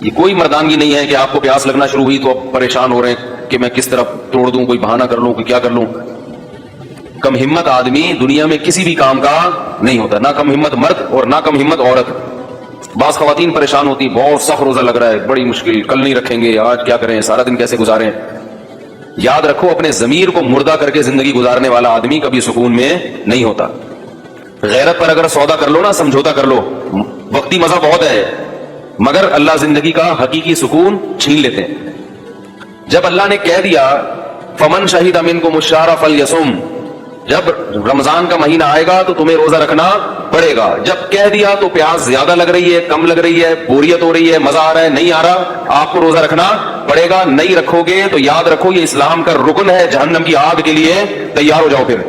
یہ کوئی مردانگی نہیں ہے کہ آپ کو پیاس لگنا شروع ہوئی تو اب پریشان ہو رہے ہیں کہ میں کس طرح توڑ دوں, کوئی بہانہ کر لوں, کوئی کیا کر لوں. کم ہمت آدمی دنیا میں کسی بھی کام کا نہیں ہوتا, نہ کم ہمت مرد اور نہ کم ہمت عورت. بعض خواتین پریشان ہوتی, بہت سخت روزہ لگ رہا ہے, بڑی مشکل, کل نہیں رکھیں گے, آج کیا کریں, سارا دن کیسے گزاریں. یاد رکھو اپنے ضمیر کو مردہ کر کے زندگی گزارنے والا آدمی کبھی سکون میں نہیں ہوتا. غیرت پر اگر سودا کر لو نا, سمجھوتا کر لو, وقتی مزہ بہت ہے, مگر اللہ زندگی کا حقیقی سکون چھین لیتے ہیں. جب اللہ نے کہہ دیا فمن شہید منکم الشہر فلیصم, جب رمضان کا مہینہ آئے گا تو تمہیں روزہ رکھنا پڑے گا. جب کہہ دیا تو پیاس زیادہ لگ رہی ہے, کم لگ رہی ہے, بوریت ہو رہی ہے, مزہ آ رہا ہے, نہیں آ رہا, آپ کو روزہ رکھنا پڑے گا. نہیں رکھو گے تو یاد رکھو یہ اسلام کا رکن ہے, جہنم کی آگ کے لیے تیار ہو جاؤ. پھر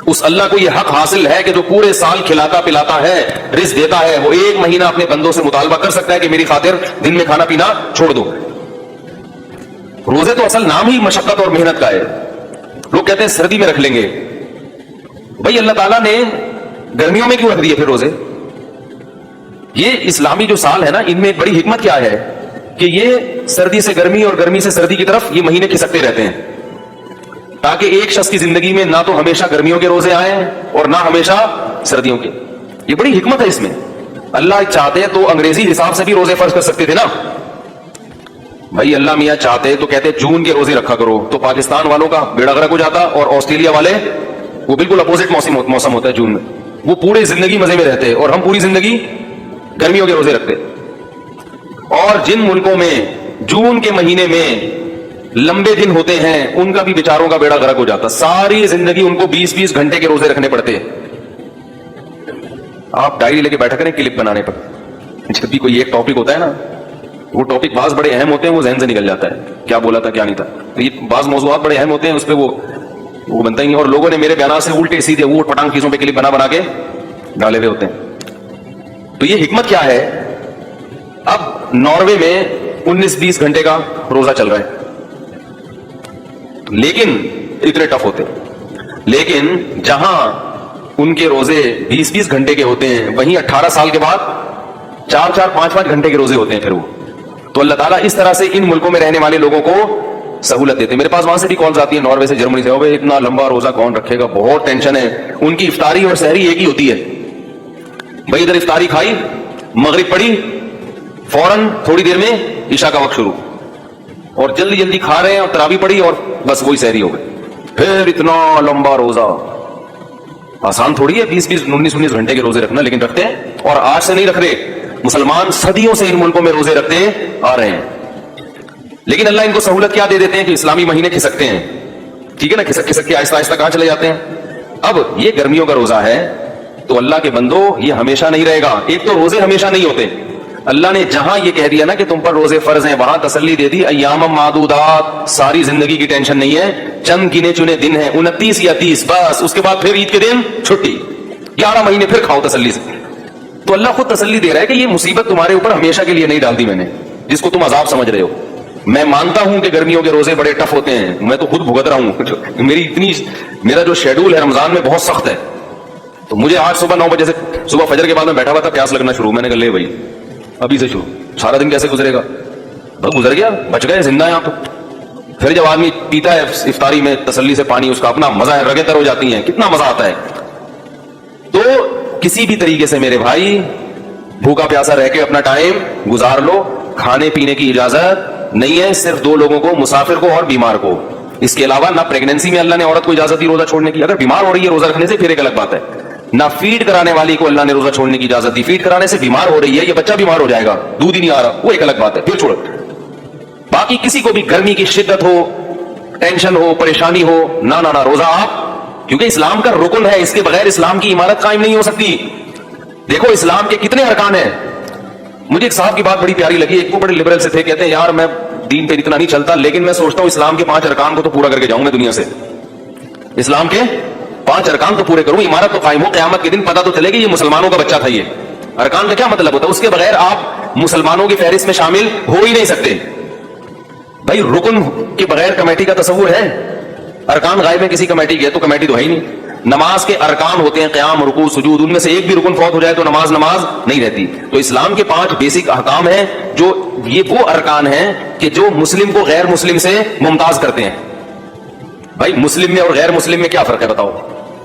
اس اللہ کو یہ حق حاصل ہے کہ جو پورے سال کھلاتا پلاتا ہے, رزق دیتا ہے, وہ ایک مہینہ اپنے بندوں سے مطالبہ کر سکتا ہے کہ میری خاطر دن میں کھانا پینا چھوڑ دو. روزے تو اصل نام ہی مشقت اور محنت کا ہے. لوگ کہتے ہیں سردی میں رکھ لیں گے. بھائی اللہ تعالیٰ نے گرمیوں میں کیوں رکھ دیے پھر روزے؟ یہ اسلامی جو سال ہے نا, ان میں ایک بڑی حکمت کیا ہے کہ یہ سردی سے گرمی اور گرمی سے سردی کی طرف یہ مہینے کھسکتے رہتے ہیں, تاکہ ایک شخص کی زندگی میں نہ تو ہمیشہ گرمیوں کے روزے آئیں اور نہ ہمیشہ سردیوں کے. یہ بڑی حکمت ہے اس میں. اللہ چاہتے تو انگریزی حساب سے بھی روزے فرض کر سکتے تھے نا. بھائی اللہ میاں چاہتے تو کہتے جون کے روزے رکھا کرو, تو پاکستان والوں کا بیڑا غرق ہو جاتا, اور آسٹریلیا والے وہ بالکل اپوزٹ موسم ہوتا ہے جون میں, وہ پورے زندگی مزے میں رہتے, اور ہم پوری زندگی گرمیوں کے روزے رکھتے. اور جن ملکوں میں جون کے مہینے میں لمبے دن ہوتے ہیں ان کا بھی بیچاروں کا بیڑا غرق ہو جاتا, ساری زندگی ان کو 20-20 گھنٹے کے روزے رکھنے پڑتے. آپ ڈائری لے کے بیٹھا کریں کلپ بنانے پر, جب بھی کوئی ایک ٹاپک ہوتا ہے نا, وہ ٹاپک بعض بڑے اہم ہوتے ہیں, وہ ذہن سے نکل جاتا ہے کیا بولا تھا کیا نہیں تھا. تو یہ بعض موضوعات بڑے اہم ہوتے ہیں, اس پہ وہ بنتا ہی نہیں, اور لوگوں نے میرے بیانات سے الٹے سیدھے اوٹ پٹانگ چیزوں پہ کلپ بنا کے ڈالے ہوئے ہوتے ہیں. تو یہ حکمت کیا ہے؟ اب ناروے میں 19-20 گھنٹے کا روزہ چل رہا ہے, لیکن اتنے ٹف ہوتے ہیں. لیکن جہاں ان کے روزے 20-20 گھنٹے کے ہوتے ہیں, وہیں 18 سال کے بعد 4-4, 5-5 گھنٹے کے روزے ہوتے ہیں پھر وہ. تو اللہ تعالیٰ اس طرح سے ان ملکوں میں رہنے والے لوگوں کو سہولت دیتے ہیں. میرے پاس وہاں سے بھی کالز آتی ہیں, ناروے سے, جرمنی سے, اتنا لمبا روزہ کون رکھے گا, بہت ٹینشن ہے. ان کی افطاری اور سحری ایک ہی ہوتی ہے. بھائی ادھر افطاری کھائی, مغرب پڑی, فوراً تھوڑی دیر میں عشاء کا وقت شروع, اور جلدی جلدی کھا رہے ہیں, اور تراویح پڑی, اور بس وہی سحری ہو گئی. پھر اتنا لمبا روزہ, آسان تھوڑی ہے 20-20, 19-19 گھنٹے کے روزے رکھنا, لیکن رکھتے ہیں. اور آج سے نہیں رکھ رہے, مسلمان صدیوں سے ان ملکوں میں روزے رکھتے آ رہے ہیں. لیکن اللہ ان کو سہولت کیا دے دیتے ہیں کہ اسلامی مہینے کھسکتے ہیں, ٹھیک ہے نا, کھسک کے آہستہ آہستہ کہاں چلے جاتے ہیں. اب یہ گرمیوں کا روزہ ہے تو اللہ کے بندو یہ ہمیشہ نہیں رہے گا. ایک تو روزے ہمیشہ نہیں ہوتے, اللہ نے جہاں یہ کہہ دیا نا کہ تم پر روزے فرض ہیں, وہاں تسلی دے دی ایام معدودات, ساری زندگی کی ٹینشن نہیں ہے, چند گنے چنے دن ہیں, 29 یا 30, بس. اس کے بعد پھر عید کے دن چھٹی, 11 مہینے پھر کھاؤ تسلی سے. تو اللہ خود تسلی دے رہا ہے کہ یہ مصیبت تمہارے اوپر ہمیشہ کے لیے نہیں ڈال دی میں نے, جس کو تم عذاب سمجھ رہے ہو. میں مانتا ہوں کہ گرمیوں کے روزے بڑے ٹف ہوتے ہیں, میں تو خود بھگت رہا ہوں. میرا جو شیڈول ہے رمضان میں بہت سخت ہے. تو مجھے آج صبح 9 بجے سے, صبح فجر کے بعد میں بیٹھا ہوا تھا, پیاس لگنا شروع. میں نے کہا لے بھائی ابھی سے شروع, سارا دن کیسے گزرے گا, بس گزر گیا, بچ گئے, زندہ ہیں آپ. پھر جب آدمی پیتا ہے افطاری میں تسلی سے پانی, اس کا اپنا مزہ ہے, رگیں تر ہو جاتی ہیں, کتنا مزہ آتا ہے. تو کسی بھی طریقے سے میرے بھائی بھوکا پیاسا رہ کے اپنا ٹائم گزار لو. کھانے پینے کی اجازت نہیں ہے, صرف 2 لوگوں کو, مسافر کو اور بیمار کو. اس کے علاوہ نہ پریگنینسی میں اللہ نے عورت کو اجازت دی روزہ چھوڑنے کی, اگر بیمار ہو رہی ہے روزہ رکھنے سے پھر ایک الگ بات ہے. نہ فیڈ کرانے والی کو اللہ نے روزہ چھوڑنے کی اجازت دی, فیڈ کرانے سے بیمار ہو رہی ہے, یہ بچہ بیمار ہو جائے گا, دودھ ہی نہیں آ رہا, وہ ایک الگ بات ہے, پھر چھوڑو. باقی کسی کو بھی گرمی کی شدت ہو, ٹینشن ہو, پریشانی ہو, نہ روزہ آپ, کیونکہ اسلام کا رکن ہے, اس کے بغیر اسلام کی عمارت قائم نہیں ہو سکتی. دیکھو اسلام کے کتنے ارکان ہیں. مجھے ایک صاحب کی بات بڑی پیاری لگی, ایک تو بڑے لبرل سے تھے, کہتے ہیں یار میں دین پہ اتنا نہیں چلتا, لیکن میں سوچتا ہوں اسلام کے 5 ارکان کو تو پورا کر کے جاؤں میں دنیا سے. اسلام کے 5 ارکان تو پورے کروں, عمارت تو قائم ہو, قیامت کے دن پتہ تو چلے گی یہ مسلمانوں کا بچہ تھا. یہ ارکان کا کیا مطلب ہوتا ہے؟ اس کے بغیر آپ مسلمانوں کی فہرست میں شامل ہو ہی نہیں سکتے. بھائی رکن کے بغیر کمیٹی کا تصور ہے؟ ارکان غائب میں کسی کمیٹی کی ہے تو کمیٹی تو ہے ہی نہیں. نماز کے ارکان ہوتے ہیں قیام رکوع سجود, ان میں سے ایک بھی رکن فوت ہو جائے تو نماز نہیں رہتی. تو اسلام کے 5 بیسک احکام ہیں جو یہ وہ ارکان ہیں کہ جو مسلم کو غیر مسلم سے ممتاز کرتے ہیں. بھائی مسلم میں اور غیر مسلم میں کیا فرق ہے بتاؤ؟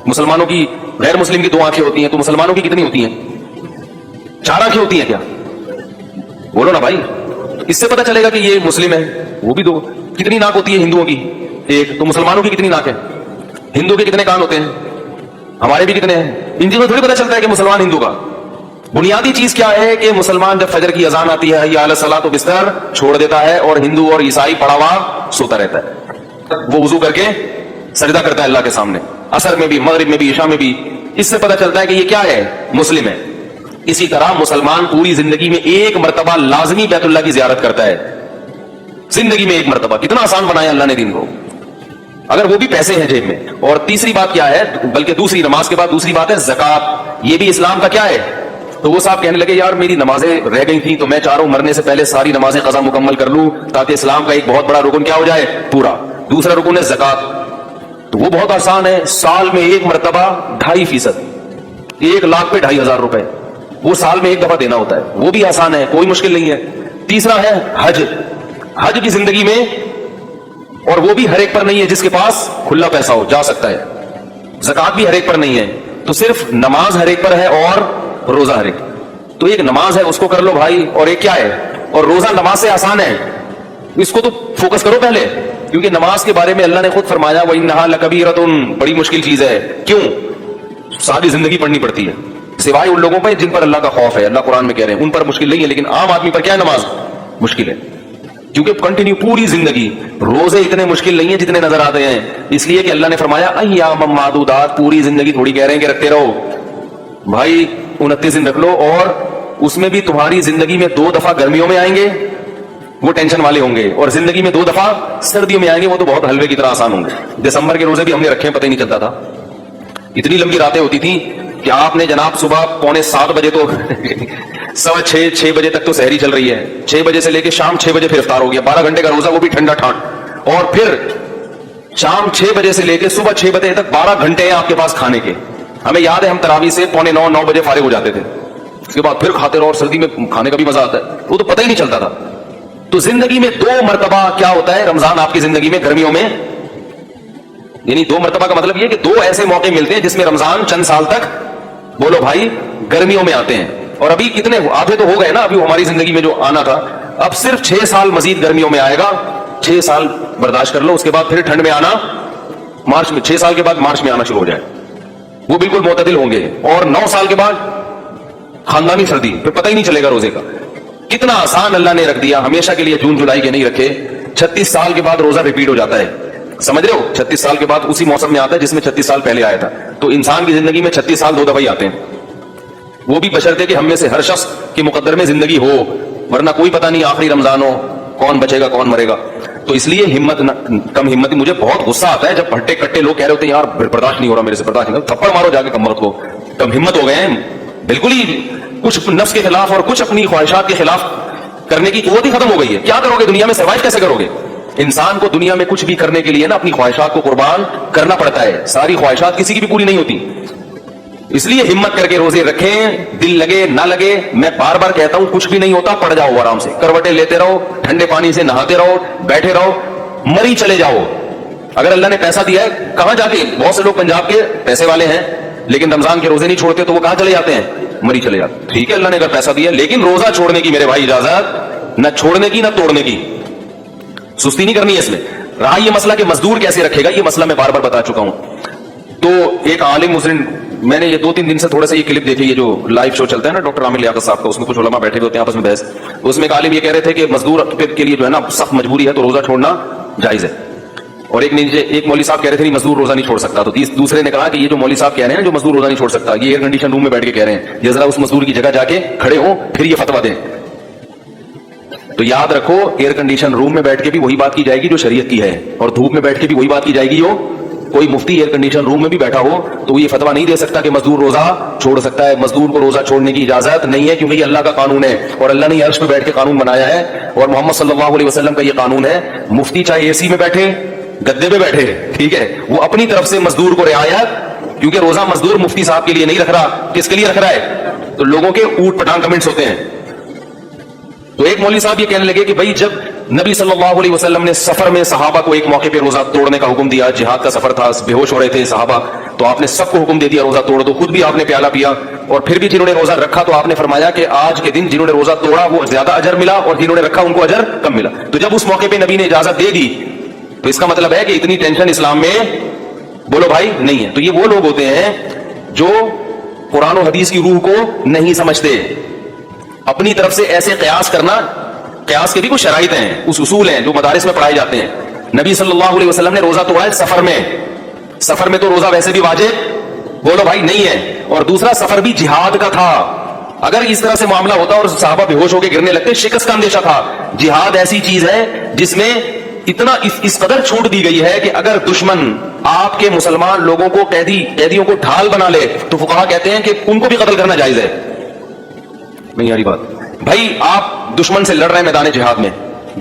مسلمانوں کی غیر مسلم کی 2 آنکھیں ہوتی ہیں تو مسلمانوں کی کتنی ہوتی ہیں؟ 4 آنکھیں ہوتی ہیں کیا؟ بولو نا بھائی. اس سے پتہ چلے گا کہ یہ مسلم ہے. وہ بھی 2. کتنی ناک ہوتی ہے ہندوؤں کی؟ 1. تو مسلمانوں کی کتنی ناک ہے؟ ہندو کے کتنے کان ہوتے ہیں؟ ہمارے بھی کتنے ہیں؟ ان چیزوں تھوڑی پتہ چلتا ہے کہ مسلمان ہندو کا. بنیادی چیز کیا ہے کہ مسلمان جب فجر کی اذان آتی ہے یا علی الصلاۃ تو بستر چھوڑ دیتا ہے, اور ہندو اور عیسائی پڑا ہوا سوتا رہتا ہے. وہ وضو کر کے سجدہ کرتا ہے اللہ کے سامنے, عصر میں بھی, مغرب میں بھی, عشاء میں بھی. اس سے پتہ چلتا ہے کہ یہ کیا ہے؟ مسلم ہے. اسی طرح مسلمان پوری زندگی میں 1 مرتبہ لازمی بیت اللہ کی زیارت کرتا ہے. زندگی میں 1 مرتبہ. کتنا آسان بنایا اللہ نے دین کو, اگر وہ بھی پیسے ہیں جیب میں. اور تیسری بات کیا ہے, بلکہ دوسری نماز کے بعد دوسری بات ہے زکات. یہ بھی اسلام کا کیا ہے؟ تو وہ صاحب کہنے لگے یار میری نمازیں رہ گئی تھیں تو میں چاہ رہا ہوں مرنے سے پہلے ساری نمازیں قضا مکمل کر لوں تاکہ اسلام کا ایک بہت بڑا رکن کیا ہو جائے؟ پورا. دوسرا رکن ہے زکات. تو وہ بہت آسان ہے, سال میں 1 مرتبہ 2.5%, 1 لاکھ پہ 2,500 روپے وہ سال میں 1 دفعہ دینا ہوتا ہے. وہ بھی آسان ہے, کوئی مشکل نہیں ہے. تیسرا ہے حج. حج کی زندگی میں, اور وہ بھی ہر ایک پر نہیں ہے جس کے پاس کھلا پیسہ ہو جا سکتا ہے. زکات بھی ہر ایک پر نہیں ہے. تو صرف نماز ہر ایک پر ہے اور روزہ ہر ایک. تو ایک نماز ہے اس کو کر لو بھائی, اور ایک کیا ہے, اور روزہ نماز سے آسان ہے. اس کو تو فوکس کرو پہلے, کیونکہ نماز کے بارے میں اللہ نے خود فرمایا وَإِنَّهَا لَكَبِيرَةٌ, بڑی مشکل چیز ہے. کیوں؟ ساری زندگی پڑھنی پڑتی ہے, سوائے ان لوگوں پہ جن پر اللہ کا خوف ہے. اللہ قرآن میں کہہ رہے ہیں ان پر مشکل نہیں ہے, لیکن عام آدمی پر کیا ہے نماز مشکل ہے. کیونکہ کنٹینیو پوری زندگی. روزے اتنے مشکل نہیں ہیں جتنے نظر آتے ہیں, اس لیے کہ اللہ نے فرمایا ایام معدودات, پوری زندگی تھوڑی کہہ رہے ہیں کہ رکھتے رہو بھائی, 29 دن رکھ لو, اور اس میں بھی تمہاری زندگی میں 2 دفعہ گرمیوں میں آئیں گے, وہ ٹینشن والے ہوں گے, اور زندگی میں 2 دفعہ سردیوں میں آئیں گے, وہ تو بہت حلوے کی طرح آسان ہوں گے. دسمبر کے روزے بھی ہم نے رکھے ہیں, پتہ ہی نہیں چلتا تھا. اتنی لمبی راتیں ہوتی تھیں کہ آپ نے جناب صبح 6:45 بجے تو 6:15 بجے تک تو سحری چل رہی ہے, 6 بجے سے لے کے شام 6 بجے پھر افطار ہو گیا. 12 گھنٹے کا روزہ, وہ بھی ٹھنڈا ٹھانڈ, اور پھر شام 6 بجے سے لے کے صبح 6 بجے تک 12 گھنٹے ہیں آپ کے پاس کھانے کے. ہمیں یاد ہے ہم تراویح سے 8:45-9 بجے فارغ ہو جاتے تھے, اس کے بعد پھر کھاتے رہو, اور سردی میں کھانے کا بھی مزہ آتا ہے, وہ تو پتہ ہی نہیں چلتا تھا. تو زندگی میں 2 مرتبہ کیا ہوتا ہے رمضان آپ کی زندگی میں گرمیوں میں, یعنی 2 مرتبہ کا مطلب یہ کہ 2 ایسے موقع ملتے ہیں جس میں رمضان چند سال تک, بولو بھائی, گرمیوں میں آتے ہیں. اور ابھی کتنے آدھے تو ہو گئے نا ابھی ہماری زندگی میں جو آنا تھا, اب صرف 6 سال مزید گرمیوں میں آئے گا. 6 سال برداشت کر لو, اس کے بعد پھر ٹھنڈ میں آنا مارچ میں, 6 سال کے بعد مارچ میں آنا شروع ہو جائے, وہ بالکل معتدل ہوں گے. اور 9 سال کے بعد خاندانی سردی, پھر پتہ ہی نہیں چلے گا روزے کا. کتنا آسان اللہ نے رکھ دیا, ہمیشہ کے لیے جون جولائی کے نہیں رکھے. 36 سال کے بعد روزہ ریپیٹ ہو جاتا ہے, سمجھ رہے ہو, 36 سال کے بعد اسی موسم میں آتا ہے جس میں 36 سال پہلے آیا تھا. تو انسان کی زندگی میں 36 سال 2 دفعہ ہی آتے ہیں, وہ بھی بشرطے کہ ہم میں سے ہر شخص کے مقدر میں زندگی ہو, ورنہ کوئی پتہ نہیں آخری رمضان ہو کون بچے گا کون مرے گا. تو اس لیے کم ہمتی. مجھے بہت غصہ آتا ہے جب ہٹے کٹے لوگ کہہ رہے ہوتے ہیں یار برداشت نہیں ہو رہا میرے سے, برداشت نہیں, تھپڑ مارو جا کے کم کو. کم ہمت ہو گئے ہیں بالکل ہی, کچھ نفس کے خلاف اور کچھ اپنی خواہشات کے خلاف کرنے کی قوت ہی ختم ہو گئی ہے. کیا کرو گے دنیا میں, سروائیو کیسے کرو گے؟ انسان کو دنیا میں کچھ بھی کرنے کے لیے نا اپنی خواہشات کو قربان کرنا پڑتا ہے. ساری خواہشات کسی کی بھی پوری نہیں ہوتی, اس لیے ہمت کر کے روزے رکھیں, دل لگے نہ لگے. میں بار بار کہتا ہوں کچھ بھی نہیں ہوتا, پڑ جاؤ آرام سے, کروٹیں لیتے رہو, ٹھنڈے پانی سے نہاتے رہو, بیٹھے رہو, مری چلے جاؤ. اگر اللہ نے پیسہ دیا ہے, کہاں جا کے, بہت سے لوگ پنجاب کے پیسے والے ہیں لیکن رمضان کے روزے نہیں چھوڑتے, تو وہ کہاں چلے جاتے ہیں؟ مری چلے جاتے. ٹھیک ہے اللہ نے اگر پیسہ دیا, لیکن روزہ چھوڑنے کی میرے بھائی اجازت, نہ چھوڑنے کی نہ توڑنے کی, سستی نہیں کرنی ہے اس میں. رہا یہ مسئلہ کہ مزدور کیسے رکھے گا, یہ مسئلہ میں بار بار بتا چکا ہوں. تو ایک عالم مسلم, میں نے یہ 2-3 دن سے تھوڑا سا یہ کلپ دیکھی, یہ جو لائیو شو چلتا ہے نا ڈاکٹر عامر لیاقت صاحب کا, اس میں کچھ علماء بیٹھے ہوئے ہوتے ہیں آپس میں بحث. اس میں ایک عالم یہ کہہ رہے تھے کہ مزدور کے لیے جو ہے نا سخت مجبوری ہے تو روزہ چھوڑنا جائز ہے. اور ایک مولوی صاحب کہہ رہے تھے نہیں مزدور روزہ نہیں چھوڑ سکتا. تو دوسرے نے کہا کہ یہ جو مولوی صاحب کہہ رہے ہیں جو مزدور روزہ نہیں چھوڑ سکتا, یہ ایئر کنڈیشن روم میں بیٹھ کے کہہ رہے ہیں, یہ ذرا اس مزدور کی جگہ جا کے کھڑے ہوں پھر یہ فتویٰ دیں. تو یاد رکھو ایئر کنڈیشن روم میں بیٹھ کے بھی وہی بات کی جائے گی جو شریعت کی ہے, اور دھوپ میں بیٹھ کے بھی وہی بات کی جائے گی جو کوئی مفتی ایئر کنڈیشن روم میں بھی بیٹھا ہو تو یہ فتویٰ نہیں دے سکتا کہ مزدور روزہ چھوڑ سکتا ہے. مزدور کو روزہ چھوڑنے کی اجازت نہیں ہے, کیونکہ یہ اللہ کا قانون ہے, اور اللہ نے عرش پہ بیٹھ کے قانون بنایا ہے, اور محمد صلی اللہ علیہ وسلم کا یہ قانون ہے. مفتی چاہے اے سی میں بیٹھے, گدے پہ بیٹھے, ٹھیک ہے, وہ اپنی طرف سے مزدور کو رعایت کیونکہ روزہ مزدور مفتی صاحب کے لیے نہیں رکھ رہا, کس کے لیے رکھ رہا ہے؟ تو لوگوں کے اوٹ پٹانگ کمنٹس ہوتے ہیں. تو ایک مولوی صاحب یہ کہنے لگے کہ بھائی جب نبی صلی اللہ علیہ وسلم نے سفر میں صحابہ کو ایک موقع پہ روزہ توڑنے کا حکم دیا, جہاد کا سفر تھا, بے ہوش ہو رہے تھے صحابہ, تو آپ نے سب کو حکم دے دیا روزہ توڑ دو, خود بھی آپ نے پیالہ پیا, اور پھر بھی جنہوں نے روزہ رکھا تو آپ نے فرمایا کہ آج کے دن جنہوں نے روزہ توڑا وہ زیادہ اجر ملا اور جنہوں نے رکھا ان کو اجر کم ملا. تو جب اس موقع پہ نبی نے اجازت دے دی تو اس کا مطلب ہے کہ اتنی ٹینشن اسلام میں بولو بھائی نہیں ہے. تو یہ وہ لوگ ہوتے ہیں جو قرآن و حدیث کی روح کو نہیں سمجھتے, اپنی طرف سے ایسے قیاس کرنا. قیاس کے بھی کچھ شرائط ہیں, اس اصول ہیں جو مدارس میں پڑھائے جاتے ہیں. نبی صلی اللہ علیہ وسلم نے روزہ توڑا ہے سفر میں, سفر میں تو روزہ ویسے بھی واجب بولو بھائی نہیں ہے, اور دوسرا سفر بھی جہاد کا تھا. اگر اس طرح سے معاملہ ہوتا اور صحابہ بے ہوش ہو کے گرنے لگتے, شکست کا اندیشہ تھا. جہاد ایسی چیز ہے جس میں اتنا اس قدر چھوٹ دی گئی ہے کہ اگر دشمن آپ کے مسلمان لوگوں کو قیدیوں کو ڈھال بنا لے تو فقہا کہتے ہیں کہ ان کو بھی قتل کرنا جائز ہے. نہیں یاری بات بھائی, آپ دشمن سے لڑ رہے ہیں میدان جہاد میں,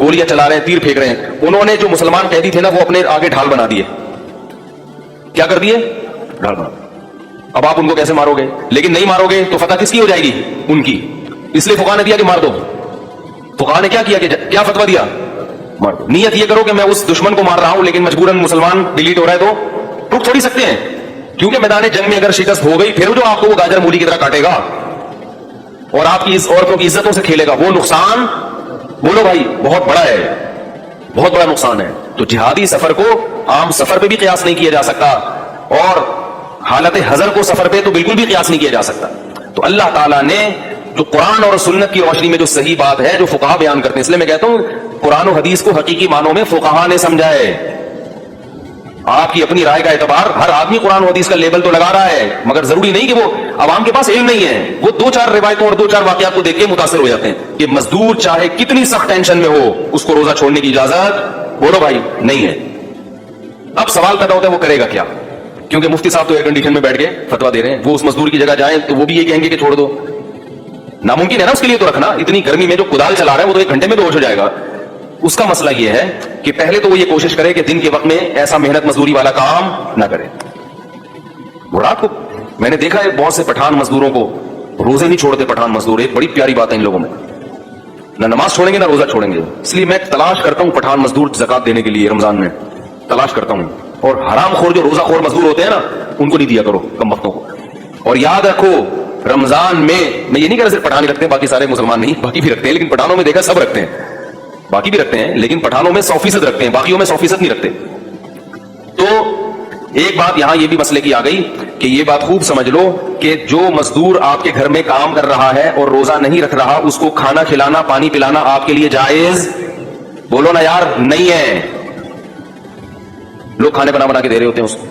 گولیاں چلا رہے ہیں, تیر پھینک رہے ہیں, انہوں نے جو مسلمان قیدی تھے نا وہ اپنے آگے ڈھال بنا دیے. کیا کر دیے؟ ڈھال بنا. اب آپ ان کو کیسے مارو گے؟ لیکن نہیں مارو گے تو فتح کس کی ہو جائے گی؟ ان کی. اس لیے فقہا نے دیا کہ مار دو. فقہا نے کیا کیا کہ کیا فتویٰ دیا؟ مار دو. نیت یہ کرو کہ میں اس دشمن کو مار رہا ہوں لیکن مجبوراً مسلمان ڈیلیٹ ہو رہا ہے تو رک تھوڑی سکتے ہیں, کیونکہ میدان جنگ میں اگر شکست ہو گئی پھر جو آپ کو وہ گاجر مولی کی طرح کاٹے گا اور آپ کی اس عورتوں کی عزتوں سے کھیلے گا, وہ نقصان بولو بھائی بہت بڑا ہے, بہت بڑا نقصان ہے. تو جہادی سفر کو عام سفر پہ بھی قیاس نہیں کیا جا سکتا, اور حالت حضر کو سفر پہ تو بالکل بھی قیاس نہیں کیا جا سکتا. تو اللہ تعالیٰ نے جو قرآن اور سنت کی روشنی میں جو صحیح بات ہے جو فقہا بیان کرتے ہیں, اس لیے میں کہتا ہوں قرآن و حدیث کو حقیقی معنوں میں فقہا نے سمجھا ہے. آپ کی اپنی رائے کا اعتبار, ہر آدمی قرآن و حدیث کا لیبل تو لگا رہا ہے, مگر ضروری نہیں کہ وہ عوام کے پاس علم نہیں ہے, وہ دو چار روایتوں اور دو چار واقعات کو دیکھ کے متاثر ہو جاتے ہیں کہ مزدور چاہے کتنی سخت ٹینشن میں ہو اس کو روزہ چھوڑنے کی اجازت بولو بھائی نہیں ہے. اب سوال پیدا ہوتا ہے وہ کرے گا کیا, کیونکہ مفتی صاحب تو ایئر کنڈیشن میں بیٹھ کے فتوا دے رہے ہیں, وہ اس مزدور کی جگہ جائیں تو وہ بھی یہ کہیں گے کہ چھوڑ دو. ناممکن ہے نا اس کے لیے تو رکھنا, اتنی گرمی میں جو کدال چلا رہا ہے وہ تو 1 گھنٹے میں بے ہوش ہو جائے گا. اس کا مسئلہ یہ ہے کہ پہلے تو وہ یہ کوشش کرے کہ دن کے وقت میں ایسا محنت مزدوری والا کام نہ کرے. رات کو میں نے دیکھا ہے بہت سے پٹھان مزدوروں کو روزے نہیں چھوڑتے. پٹھان مزدور ایک بڑی پیاری بات ہے ان لوگوں میں, نہ نماز چھوڑیں گے نہ روزہ چھوڑیں گے. اس لیے میں تلاش کرتا ہوں پٹھان مزدور زکات دینے کے لیے رمضان میں تلاش کرتا ہوں, اور حرام خور جو روزہ خور مزدور ہوتے ہیں نا ان کو نہیں دیا کرو کم وقتوں کو. اور یاد رکھو رمضان میں یہ نہیں کہہ رہا صرف پٹھان رکھتے ہیں باقی سارے مسلمان نہیں, باقی بھی رکھتے ہیں, لیکن پٹھانوں میں دیکھا سب رکھتے ہیں, باقی بھی رکھتے ہیں, لیکن پٹھانوں میں 100% رکھتے ہیں, باقیوں میں 100% نہیں رکھتے. تو ایک بات یہاں یہ بھی مسئلے کی آ گئی کہ یہ بات خوب سمجھ لو کہ جو مزدور آپ کے گھر میں کام کر رہا ہے اور روزہ نہیں رکھ رہا, اس کو کھانا کھلانا پانی پلانا آپ کے لیے جائز بولو نا یار نہیں ہے. لوگ کھانے بنا کے دے رہے ہوتے ہیں اس کو,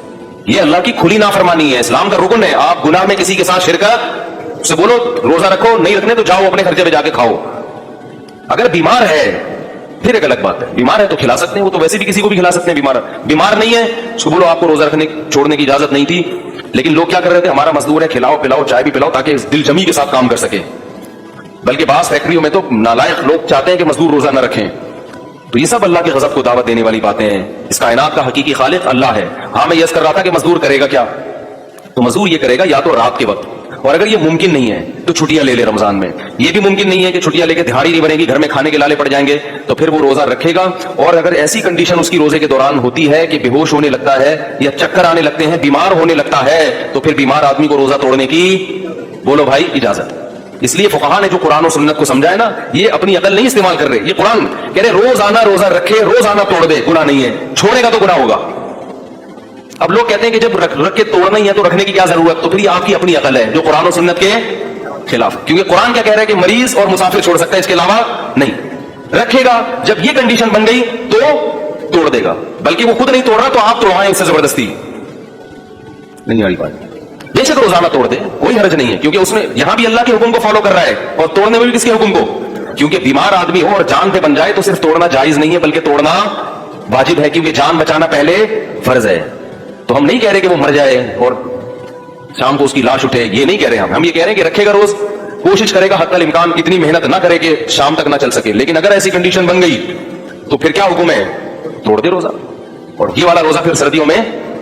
یہ اللہ کی کھلی نافرمانی ہے, اسلام کا رکن ہے. آپ گناہ میں کسی کے ساتھ شرکت, سے بولو روزہ رکھو, نہیں رکھنے تو جاؤ اپنے خرچے پہ جا کے کھاؤ. اگر بیمار ہے پھر ایک الگ بات ہے, بیمار ہے تو کھلا سکتے ہیں, وہ تو ویسے بھی کسی کو بھی کھلا سکتے ہیں. بیمار نہیں ہے اس کو بولو آپ کو روزہ رکھنے چھوڑنے کی اجازت نہیں تھی, لیکن لوگ کیا کر رہے تھے, ہمارا مزدور ہے کھلاؤ پلاؤ چائے بھی پلاؤ تاکہ دل جمی کے ساتھ کام کر سکے. بلکہ بعض فیکٹریوں میں تو نالائق لوگ چاہتے ہیں کہ مزدور روزہ نہ رکھیں. تو یہ سب اللہ کے غضب کو دعوت دینے والی باتیں ہیں. اس کائنات کا حقیقی خالق اللہ ہے. ہاں میں یہ کر رہا تھا کہ مزدور کرے گا کیا, تو مزدور یہ کرے گا یا تو رات کے وقت, اور اگر یہ ممکن نہیں ہے تو چھٹیاں لے لے رمضان میں. یہ بھی ممکن نہیں ہے کہ چھٹیاں لے کے دہاڑی نہیں بنے گی, گھر میں کھانے کے لالے پڑ جائیں گے, تو پھر وہ روزہ رکھے گا. اور اگر ایسی کنڈیشن اس کی روزے کے دوران ہوتی ہے کہ بے ہوش ہونے لگتا ہے یا چکر آنے لگتے ہیں, بیمار ہونے لگتا ہے, تو پھر بیمار آدمی کو روزہ توڑنے کی بولو بھائی اجازت. اس لیے فقہا نے جو قرآن و سنت کو سمجھا ہے نا, یہ اپنی عقل نہیں استعمال کر رہے, یہ قرآن کہہ رہے روزانہ روزہ رکھے, روزانہ توڑ دے, گناہ نہیں ہے, چھوڑے گا تو گناہ ہوگا. اب لوگ کہتے ہیں کہ جب رکھ کے توڑنا ہی ہے تو رکھنے کی کیا ضرورت, تو پھر یہ آپ کی اپنی عقل ہے جو قرآن و سنت کے خلاف. کیونکہ قرآن کیا کہہ رہا ہے کہ مریض اور مسافر چھوڑ سکتا ہے, اس کے علاوہ نہیں. رکھے گا, جب یہ کنڈیشن بن گئی تو توڑ دے گا, بلکہ وہ خود نہیں توڑ رہا تو آپ توڑوائیں اس سے زبردستی. نہیں آئی بات, بے شک روزانہ توڑ دے, کوئی حرج نہیں ہے, کیونکہ اس میں یہاں بھی اللہ کے حکم کو فالو کر رہا ہے, اور توڑنے میں بھی کس کے حکم کو, کیونکہ بیمار آدمی ہو اور جان پہ بن جائے تو صرف توڑنا جائز نہیں ہے بلکہ توڑنا واجب ہے, کیونکہ جان بچانا پہلے فرض ہے. تو ہم نہیں کہہ رہے کہ وہ مر جائے اور شام کو اس کی لاش اٹھے, یہ نہیں کہہ رہے ہم یہ کہہ رہے ہیں کہ رکھے گا روز, کوشش کرے گا حتی الامکان اتنی محنت نہ کرے کہ شام تک نہ چل سکے. لیکن اگر ایسی کنڈیشن بن گئی تو پھر کیا حکم ہے, توڑ دے روزہ. اور یہ والا روزہ پھر سردیوں میں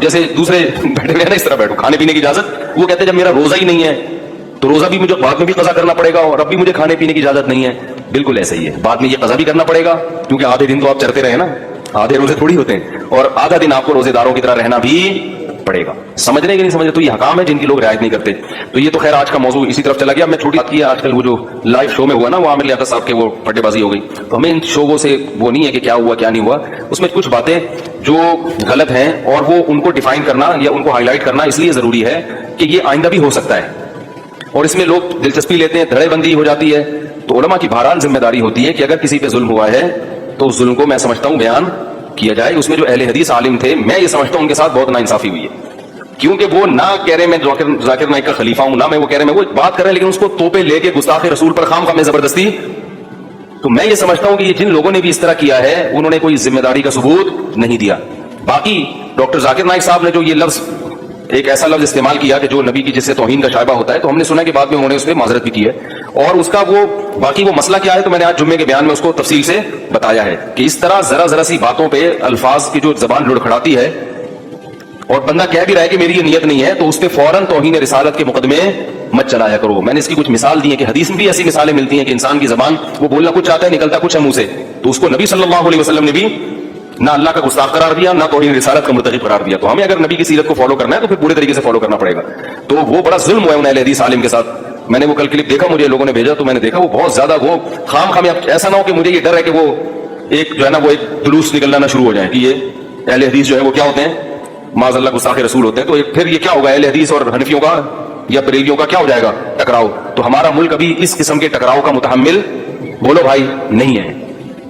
جیسے دوسرے بیٹھے ہوئے ہیں نا اس طرح بیٹھو, کھانے پینے کی اجازت. وہ کہتے ہیں جب میرا روزہ ہی نہیں ہے تو روزہ بھی مجھے بعد میں بھی قضا کرنا پڑے گا, اور اب بھی مجھے کھانے پینے کی اجازت نہیں ہے. بالکل ایسا ہی ہے, بعد میں یہ قضا بھی کرنا پڑے گا, کیونکہ آدھے دن تو آپ چرتے رہے نا, آدھے روزے تھوڑی ہوتے ہیں, اور آدھا دن آپ کو روزے داروں کی طرح رہنا بھی پڑے گا. سمجھ رہے کہ نہیں سمجھ رہے؟ تو یہ حکام ہے جن کی لوگ رعایت نہیں کرتے. تو یہ تو خیر آج کا موضوع اسی طرف چلا گیا. میں چھوٹی بات کی, آج کل وہ جو لائیو شو میں ہوا نا, وہ عامر لیاقت صاحب کے وہ پٹے بازی ہو گئی. تو ہمیں ان شووں سے وہ نہیں ہے کہ کیا ہوا کیا نہیں ہوا, اس میں کچھ باتیں جو غلط ہیں اور وہ ان کو ڈیفائن کرنا یا ان کو ہائی لائٹ کرنا اس لیے ضروری ہے کہ یہ آئندہ بھی ہو سکتا ہے, اور اس میں لوگ دلچسپی لیتے ہیں, دھڑے بندی ہو جاتی ہے. تو علماء کی بہرحال ذمہ داری ہوتی ہے کہ اگر کسی پہ ظلم ہوا ہے تو اس ظلم کو میں سمجھتا ہوں بیان کیا جائے. اس میں جو اہل حدیث عالم تھے, میں یہ سمجھتا ہوں ان کے ساتھ بہت ناانصافی ہوئی ہے, کیونکہ وہ نہ کہہ رہے میں ذاکر نائک کا خلیفہ ہوں, نہ میں وہ کہہ رہے میں وہ بات کر رہے ہیں, لیکن اس کو توپے لے کے گستاخ رسول پر خام میں زبردستی. تو میں یہ سمجھتا ہوں کہ یہ جن لوگوں نے بھی اس طرح کیا ہے انہوں نے کوئی ذمہ داری کا ثبوت نہیں دیا. باقی ڈاکٹر ذاکر نائک صاحب نے جو یہ لفظ, ایک ایسا لفظ استعمال کیا کہ جو نبی کی جس سے توہین کا شائبہ ہوتا ہے, تو ہم نے سنا کہ بعد میں انہوں نے اس پہ معذرت بھی کی ہے, اور اس کا وہ باقی وہ مسئلہ کیا ہے تو میں نے آج جمعے کے بیان میں اس کو تفصیل سے بتایا ہے کہ اس طرح ذرا سی باتوں پہ الفاظ کی جو زبان لڑکھڑاتی ہے, اور بندہ کہہ بھی رہا ہے کہ میری یہ نیت نہیں ہے, تو اس پہ فوراً توہین رسالت کے مقدمے مت چلایا کرو. میں نے اس کی کچھ مثال دی ہے کہ حدیث میں بھی ایسی مثالیں ملتی ہیں کہ انسان کی زبان وہ بولنا کچھ چاہتا ہے, نکلتا کچھ ہے منہ سے, تو اس کو نبی صلی اللہ علیہ وسلم نے بھی نہ اللہ کا گستاخ قرار دیا, نہ توہین رسالت کا مرتکب قرار دیا. تو ہمیں اگر نبی کی سیرت کو فالو کرنا ہے تو پھر پورے طریقے سے فالو کرنا پڑے گا. تو وہ بڑا ظلم ہوا ہے ان اہل حدیث عالم کے ساتھ. میں نے وہ کل کلپ دیکھا, مجھے لوگوں نے بھیجا, تو میں نے دیکھا وہ بہت زیادہ وہ خام ایسا نہ ہو کہ مجھے یہ ڈر ہے کہ وہ ایک جو ہے نا وہ ایک جلوس نکلنا نہ شروع ہو جائے کہ یہ اہل حدیث جو ہے وہ کیا ہوتے ہیں, معاذ اللہ گستاخ رسول ہوتے ہیں. تو پھر یہ کیا ہوگا, اہل حدیث اور حنفیوں کا یا بریلویوں کا کیا ہو جائے گا, ٹکراؤ. تو ہمارا ملک ابھی اس قسم کے ٹکراؤ کا متحمل بولو بھائی نہیں ہے,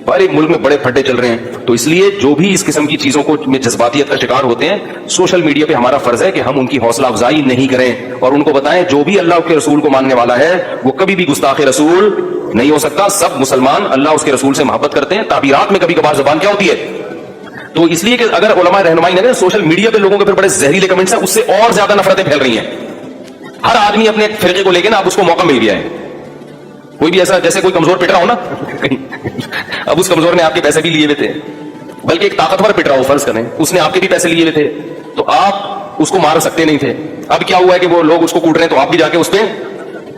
پر ایک ملک میں بڑے پھٹے چل رہے ہیں. تو اس لیے جو بھی اس قسم کی چیزوں کو میں جذباتیت کا شکار ہوتے ہیں, سوشل میڈیا پہ ہمارا فرض ہے کہ ہم ان کی حوصلہ افزائی نہیں کریں, اور ان کو بتائیں جو بھی اللہ کے رسول کو ماننے والا ہے وہ کبھی بھی گستاخ رسول نہیں ہو سکتا. سب مسلمان اللہ اس کے رسول سے محبت کرتے ہیں. تعبیرات میں کبھی کبھار زبان کیا ہوتی ہے, تو اس لیے کہ اگر علماء رہنمائی نہ کریں, سوشل میڈیا پہ لوگوں کے پھر بڑے زہریلے کمنٹس ہیں, اس سے اور زیادہ نفرتیں پھیل رہی ہیں. ہر آدمی اپنے فرقے کو لے کے نا اب اس کو موقع مل گیا ہے. کوئی بھی ایسا جیسے کوئی کمزور پٹ رہا ہو نا, اب اس کمزور نے آپ کے پیسے بھی لیے ہوئے تھے, بلکہ ایک طاقتور پٹ رہا ہو فرض کریں, اس نے آپ کے بھی پیسے لیے ہوئے تھے, تو آپ اس کو مار سکتے نہیں تھے. اب کیا ہوا ہے کہ وہ لوگ اس کو کوٹ رہے ہیں, تو آپ بھی جا کے اس پہ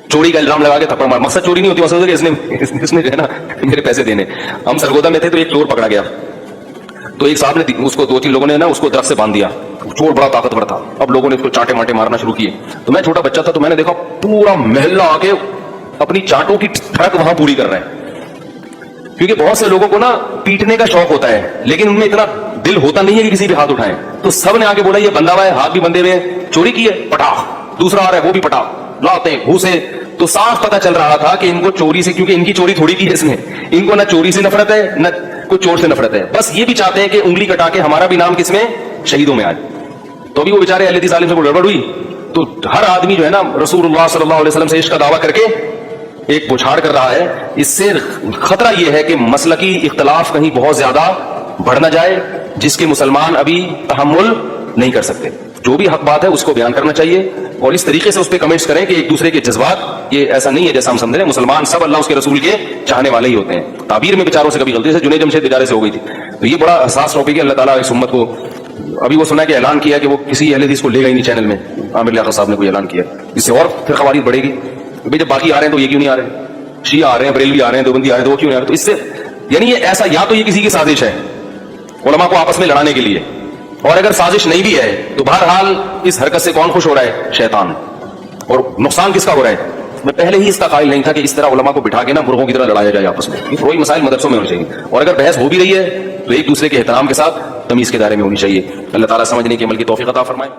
چوری کا الزام لگا کے تھپڑ مار. مقصد چوری نہیں ہوتی, مقصد کہ اس نے جو ہے نا میرے پیسے دینے. ہم سرگودا میں تھے تو ایک چور پکڑا گیا, تو ایک صاحب نے اس کو 2-3 لوگوں نے نا اس کو درخت سے باندھ دیا. چور بڑا طاقتور تھا, اب لوگوں نے اس کو چانٹے مانٹے مارنا شروع کیے. تو میں چھوٹا بچہ تھا, تو میں نے دیکھا پورا محلہ آ کے اپنی چانٹوں کی ٹھڑک وہاں پوری کر رہے ہیں, کیونکہ بہت سے لوگوں کو نا پیٹنے کا شوق ہوتا ہے, لیکن ان میں اتنا دل ہوتا نہیں ہے کہ کسی بھی ہاتھ اٹھائیں. تو سب نے آگے بولا یہ بندہ ہوا ہے, ہاتھ بھی بندے ہوئے, چوری کی ہے, پٹاخ. دوسرا آ رہا ہے, وہ بھی پٹاخ, لاتے گھوسے. تو صاف پتہ چل رہا تھا کہ ان کو چوری سے, کیونکہ ان کی چوری تھوڑی کی ہے اس نے, ان کو نہ چوری سے نفرت ہے نہ کوئی چور سے نفرت ہے, بس یہ بھی چاہتے ہیں کہ انگلی کٹا کے ہمارا بھی نام کس میں, شہیدوں میں آئے. تو بھی وہ بیچارے اہل حدیث عالم سے گڑبڑ ہوئی. تو ہر آدمی جو ہے نا رسول اللہ صلی اللہ علیہ وسلم سے عشق کا دعویٰ کر کے ایک بچھاڑ کر رہا ہے. اس سے خطرہ یہ ہے کہ مسلکی اختلاف کہیں بہت زیادہ بڑھ نہ جائے, جس کے مسلمان ابھی تحمل نہیں کر سکتے. جو بھی حق بات ہے اس کو بیان کرنا چاہیے, اور اس طریقے سے اس پہ کمنٹس کریں کہ ایک دوسرے کے جذبات, یہ ایسا نہیں ہے جیسا ہم سمجھ رہے ہیں. مسلمان سب اللہ اس کے رسول کے چاہنے والے ہی ہوتے ہیں. تعبیر میں بیچاروں سے کبھی غلطی سے جنید جمشید بیچارے سے ہو گئی تھی. تو یہ بڑا حساس ٹاپک ہے. اللہ تعالیٰ اس امت کو, ابھی وہ سنا کہ اعلان کیا کہ وہ کسی اہل حدیث کو لے گا ہی نہیں چینل میں. عامر لیاقت صاحب نے کوئی اعلان کیا, اس سے اور پھر خوارج بڑھے گی. جب باقی آ رہے ہیں تو یہ کیوں نہیں آ رہے, شیعہ آ رہے ہیں, بریلوی آ رہے ہیں, دیوبندی آ رہے ہیں, تو وہ کیوں نہیں آ رہے. تو اس سے یعنی یہ ایسا, یا تو یہ کسی کی سازش ہے علماء کو آپس میں لڑانے کے لیے, اور اگر سازش نہیں بھی ہے تو بہرحال اس حرکت سے کون خوش ہو رہا ہے, شیطان. اور نقصان کس کا ہو رہا ہے. میں پہلے ہی اس کا قائل نہیں تھا کہ اس طرح علماء کو بٹھا کے نا مرغوں کی طرح لڑایا جائے آپس میں. یہ فروعی مسائل مدرسوں میں ہونے چاہیے, اور اگر بحث ہو بھی رہی ہے تو ایک دوسرے کے احترام کے ساتھ تمیز کے دائرے میں ہونی چاہیے. اللہ تعالیٰ سمجھنے کے عمل کی توفیق عطا فرمائے.